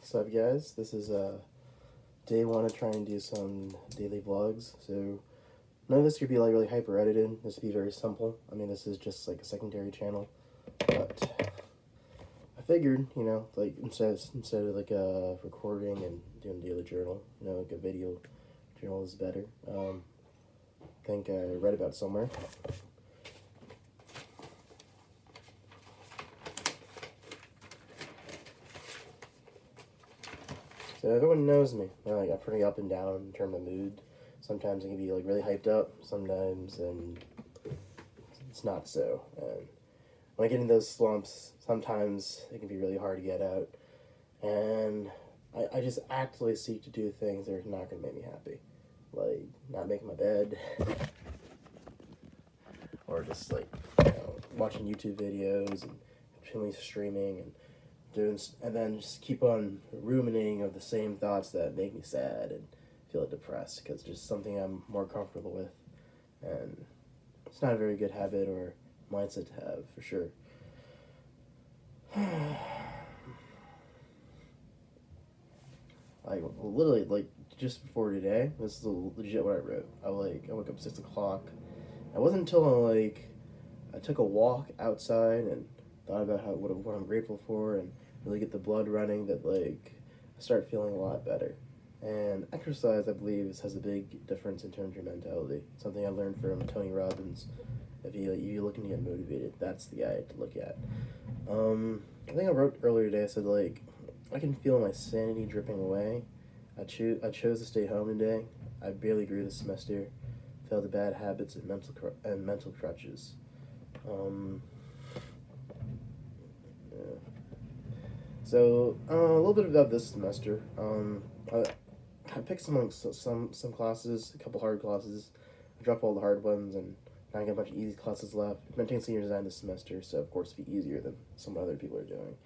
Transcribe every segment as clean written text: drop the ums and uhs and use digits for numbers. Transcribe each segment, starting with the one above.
What's up, guys? This is day one of trying to do some daily vlogs. So none of this could be like really hyper edited. This would be very simple. I mean, this is just like a secondary channel, but I figured, like instead of like recording and doing a daily journal, like a video journal is better. I think I read about it somewhere. So everyone knows me. Like I'm pretty up and down in terms of mood. Sometimes I can be like really hyped up. Sometimes and it's not so. And when I get in those slumps, sometimes it can be really hard to get out. And I just actively seek to do things that are not going to make me happy, like not making my bed, or just like watching YouTube videos and continually streaming and and then just keep on ruminating of the same thoughts that make me sad and feel depressed, because it's just something I'm more comfortable with, and it's not a very good habit or mindset to have, for sure. Literally, like, just before today, this is legit what I wrote. I woke up 6 o'clock. It wasn't until I took a walk outside and thought about what I'm grateful for and really get the blood running that I start feeling a lot better. And exercise, I believe, has a big difference in terms of your mentality. Something I learned from Tony Robbins. If you're looking to get motivated, that's the guy to look at. I think I wrote earlier today. I said I can feel my sanity dripping away. I chose to stay home today. I barely grew this semester. Fell to bad habits and mental crutches. Yeah. So a little bit about this semester. I picked some classes, a couple hard classes. I dropped all the hard ones, and now I got a bunch of easy classes left. I'm taking senior design this semester, so of course it'll be easier than some other people are doing.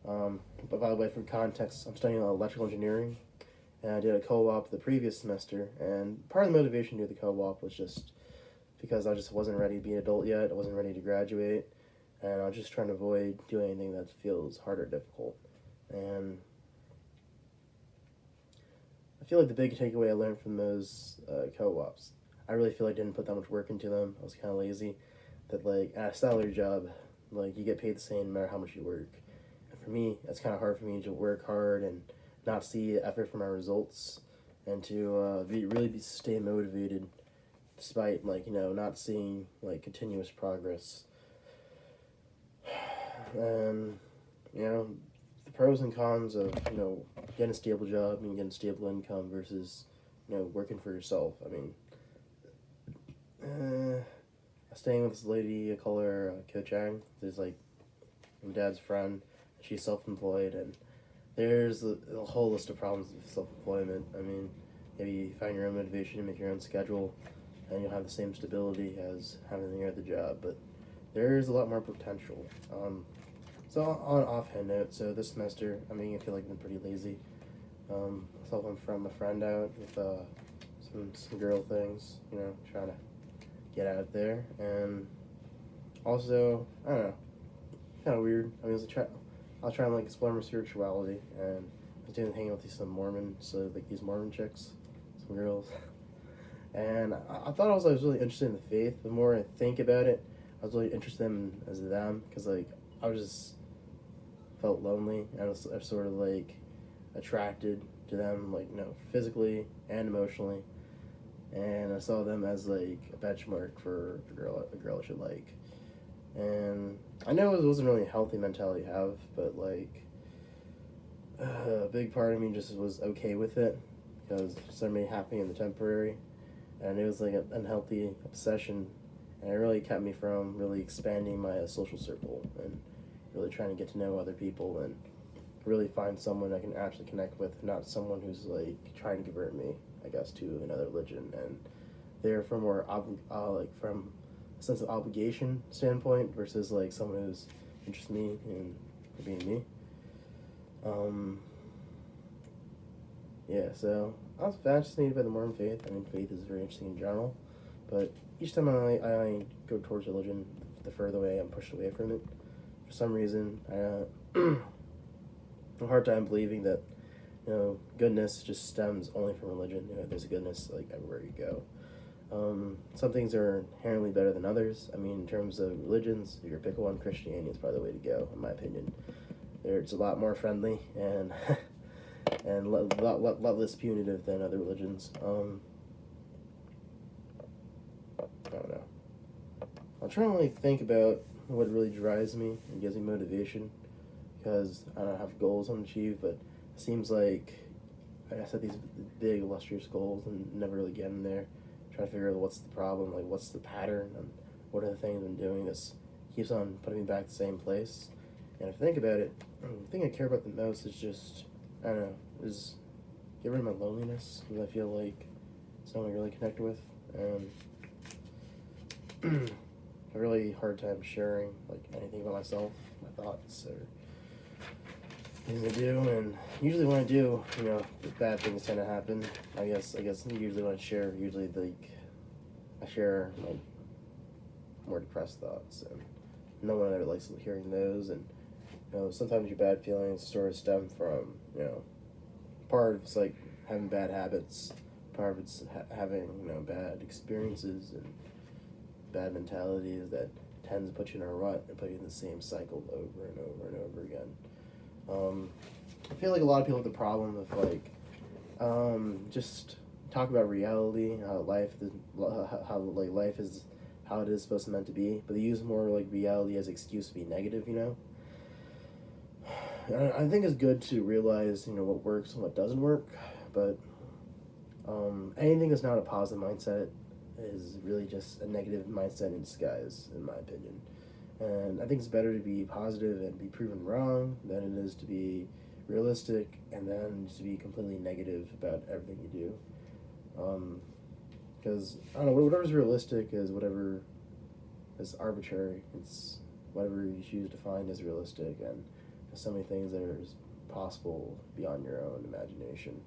But by the way, for context, I'm studying electrical engineering, and I did a co-op the previous semester. And part of the motivation to do the co-op was just because I just wasn't ready to be an adult yet. I wasn't ready to graduate, and I was just trying to avoid doing anything that feels hard or difficult. And I feel like the big takeaway I learned from those co-ops, I really feel like I didn't put that much work into them. I was kind of lazy. That at a salary job, you get paid the same no matter how much you work. And for me, it's kind of hard for me to work hard and not see effort for my results, and to stay motivated despite not seeing continuous progress. And the pros and cons of getting a stable job and getting a stable income versus working for yourself. I mean, I staying with this lady, I call her Ko Chang. There's my dad's friend. She's self-employed, and there's a whole list of problems with self-employment. I mean, maybe you find your own motivation, make your own schedule, and you'll have the same stability as having your other job, but there's a lot more potential. So on an offhand note, so this semester, I feel like I've been pretty lazy. I saw one from a friend out with some girl things, trying to get out there, and also, I don't know, kind of weird. I was trying to explore my spirituality, and I was hanging out with some Mormon, so these Mormon chicks, some girls. And I thought I was really interested in the faith. The more I think about it, I was really interested in as them, because I was just felt lonely, and I was sort of attracted to them physically and emotionally, and I saw them as a benchmark for a girl I should like. And I know it wasn't really a healthy mentality to have, but a big part of me just was okay with it, because it just made me happy in the temporary. And it was an unhealthy obsession, and it really kept me from really expanding my social circle and really trying to get to know other people and really find someone I can actually connect with, not someone who's trying to convert me, I guess, to another religion. And they're from from a sense of obligation standpoint versus someone who's interested me in being me. Yeah, so I was fascinated by the Mormon faith. Faith is very interesting in general, but each time I go towards religion, the further away I'm pushed away from it. For some reason, I have a hard time believing that goodness just stems only from religion. There's a goodness like everywhere you go. Some things are inherently better than others. I mean, in terms of religions, if you're pick one, Christianity is probably the way to go, in my opinion. It's a lot more friendly and and lot less punitive than other religions. I don't know. I'm trying to like think about what really drives me and gives me motivation, because I don't have goals I want to achieve, but it seems like I set these big illustrious goals and never really get in there. Try to figure out what's the problem, like what's the pattern, and what are the things I'm doing this keeps on putting me back to the same place. And if I think about it, the thing I care about the most is just, I don't know, is get rid of my loneliness, because I feel like someone I really connect with, and a really hard time sharing like anything about myself, my thoughts, or things I do. And usually when I do, bad things tend to happen. I guess usually when I share, like I share like more depressed thoughts, and no one ever likes hearing those. And sometimes your bad feelings sort of stem from part of it's like having bad habits, part of it's having bad experiences and bad mentalities that tends to put you in a rut and put you in the same cycle over and over and over again. I feel like a lot of people have the problem of like just talk about reality, how life is how it is supposed to meant to be, but they use more like reality as an excuse to be negative. I think it's good to realize what works and what doesn't work, but anything that's not a positive mindset is really just a negative mindset in disguise, in my opinion. And I think it's better to be positive and be proven wrong than it is to be realistic and then just to be completely negative about everything you do. Because, I don't know, whatever's realistic is whatever is arbitrary. It's whatever you choose to find as realistic, and there's so many things that are possible beyond your own imagination.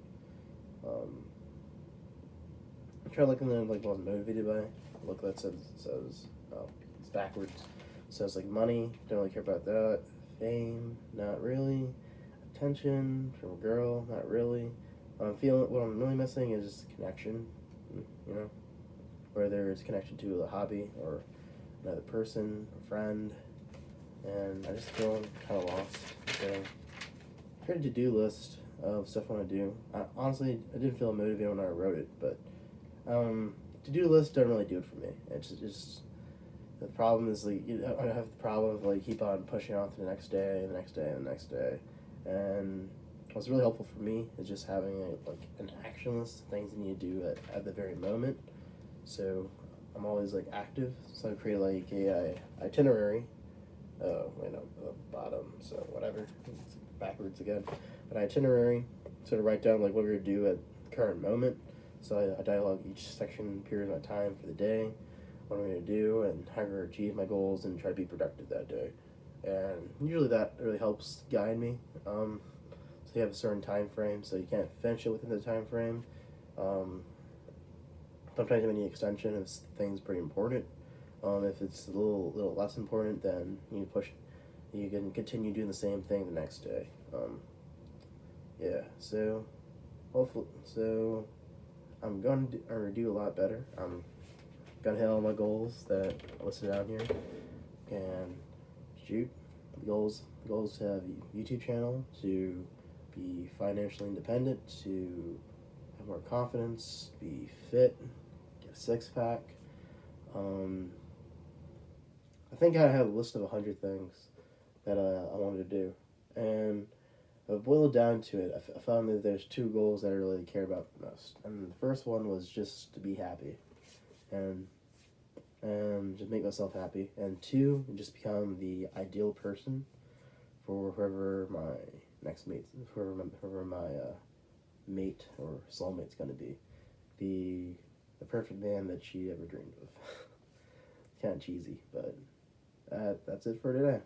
I try looking at like what I'm motivated by. Look, that says oh, it's backwards. So it's like money, don't really care about that. Fame, not really. Attention from a girl, not really. What I'm really missing is just connection, whether it's connection to a hobby or another person, a friend, and I just feel kind of lost. So I created a to-do list of stuff I want to do. Honestly, I didn't feel motivated when I wrote it, but to-do lists don't really do it for me. It's just the problem is like I have the problem of like keep on pushing on to the next day and the next day and the next day. And what's really helpful for me is just having an action list of things I need to do at the very moment. So I'm always like active. So I create like a itinerary. Oh wait, no, the bottom. So whatever, it's backwards again. An itinerary. Sort of write down like what we're gonna do at the current moment. So I dialogue each section period of my time for the day, what I'm going to do, and how I'm going to achieve my goals and try to be productive that day. And usually that really helps guide me. So you have a certain time frame, so you can't finish it within the time frame. Sometimes you need extension if things pretty important. If it's a little less important, then you push. You can continue doing the same thing the next day. Yeah. So hopefully, I'm going to do a lot better. I'm going to hit all my goals that I listed out here, and shoot. The goals to have a YouTube channel, to be financially independent, to have more confidence, be fit, get a six-pack. I think I have a list of 100 things that I wanted to do, and I boiled down to it. I found that there's two goals that I really care about the most. And the first one was just to be happy, and just make myself happy. And two, just become the ideal person for whoever my next mate, whoever my mate or soulmate's gonna be. Be the perfect man that she ever dreamed of. Kind of cheesy, but that's it for today.